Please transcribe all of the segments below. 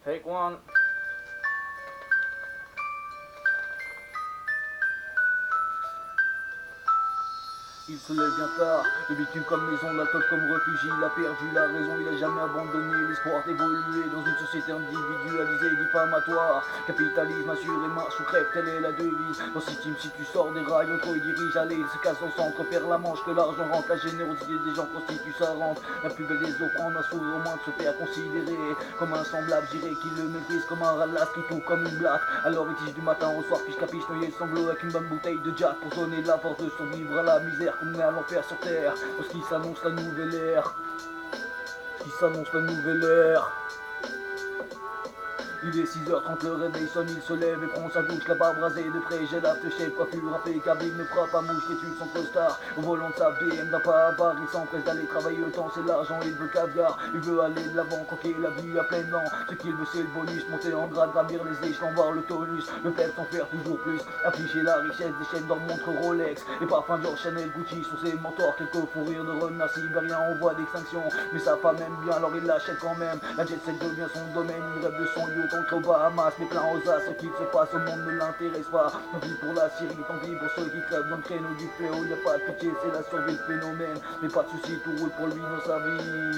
Take one. Il se lève bien tard, le bitume comme maison, l'alcool comme réfugié, il a perdu la raison, il a jamais abandonné l'espoir d'évoluer dans une société individualisée, diffamatoire. Capitalisme assuré, marche ou crève, telle est la devise. Dans ce team, si tu sors des rails, on y dirige, allez, il se casse au centre, faire la manche, que l'argent rentre, la générosité des gens constitue sa rente. La plus belle des offrandes, un sourire au moins de se faire considérer comme un semblable, j'irai qui le méprise comme un ralasse qui tout comme une blatte. Alors il tige du matin au soir, fiche capiche, noyer le sanglot avec une bonne bouteille de Jack pour donner de la force de survivre à la misère. On est à l'enfer sur terre, parce qu'il s'annonce la nouvelle ère. Qui s'annonce la nouvelle ère. Il est 6h30, le réveil sonne, il se lève et prend sa douche, la barbe rasée de près, j'ai l'aftershave, coiffure impeccable, il ne fera pas mouche, vêtu son costard, au volant de sa BM, n'a pas à barre, il s'empresse d'aller travailler, autant c'est l'argent, il veut caviar, il veut aller de l'avant, croquer la vie à plein dents, ce qu'il veut c'est le bonus, monter en grade, gravir les échelons, voir le tonus, le père s'en faire toujours plus, afficher la richesse des chaînes dans le montre Rolex, les parfums Dior, Chanel, Gucci sont ses mentors, quelques fous rires de renard sibérien en voie d'extinction, mais sa femme aime bien, alors il l'achète quand même, la jet set devient son domaine, il rêve de son lieu, contre aux Bahamas, mais plein aux as, ce qu'il se passe au monde ne l'intéresse pas. Tant pis pour la Syrie, tant pis pour ceux qui crèvent dans le créneau du fléau, il n'y a pas de pitié, c'est la survie le phénomène. Mais pas de soucis, tout roule pour lui dans sa vie.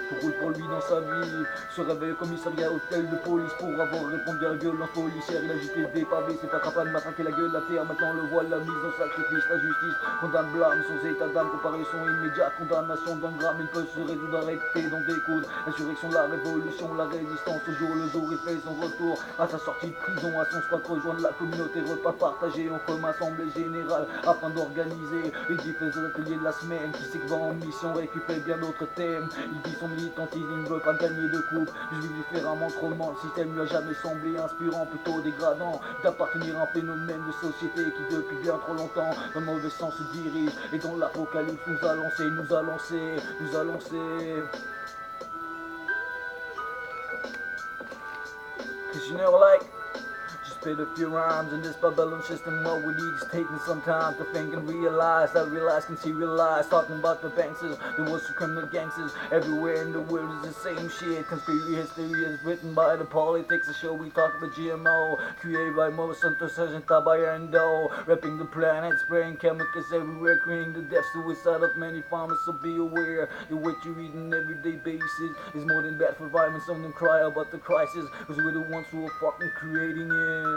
Tout roule pour lui dans sa vie. Se réveille au commissariat, hôtel de police pour avoir répondu à la violence policière. Il a jeté des pavés, c'est pas capable de matraquer la gueule, la terre. Maintenant le voile, la mise en sacrifice, la justice condamne blâme, son état d'âme, comparaison immédiate, condamnation d'un drame. Il peut se résoudre à répéter dans des coudes. L'insurrection, la révolution, la résistance, au jour le jour, il fait son retour. À sa sortie de prison, à son squat, rejoindre la communauté, repas partagé, on forme assemblée générale afin d'organiser les différents ateliers de la semaine. Qui sait que va en mission, récupère bien d'autres thèmes. Il dit son militantisme, il ne veut pas gagner de coupe. Je vis différemment, autrement, le système lui a jamais semblé inspirant, plutôt dégradant. D'appartenir à un phénomène de société qui depuis bien trop longtemps, dans le mauvais sens se dirige. Et dans l'apocalypse nous a lancé, nous a lancé, nous a lancé. Cause you know like spit a few rhymes in this Babylon system. What we need is taking some time to think and realize that realize can see realize. Talking about the banksters, there was some criminal gangsters everywhere in the world is the same shit. Conspiracy history is written by the politics. The show we talk about GMO, created by Monsanto, Sergeant Tabayando, wrapping the planet, spraying chemicals everywhere, creating the death suicide of many farmers. So be aware that what you eat on an everyday basis is more than bad for environment. Some of them cry about the crisis, cause we're the ones who are fucking creating it.